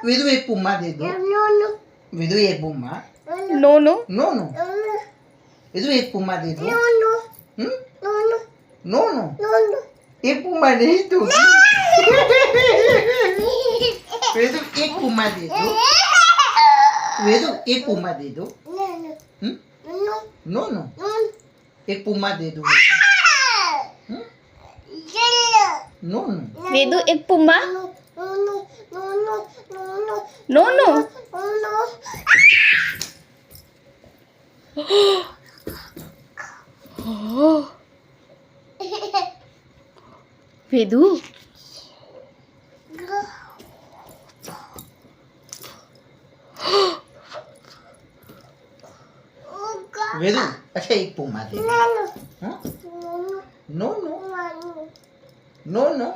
विदु एक पुम्मा दे दो। विदु एक पुम्मा। No no no no. Vidu एक पुम्मा दे दो। No no. एक पुम्मा नहीं दो। विदु एक पुम्मा दे दो। विदु एक पुम्मा दे दो। No no. एक पुम्मा दे दो। No no. वेदू एक पुम्मा नो नो वेदू विदु अच्छा एक पुम्मा दे दो। No no. No no.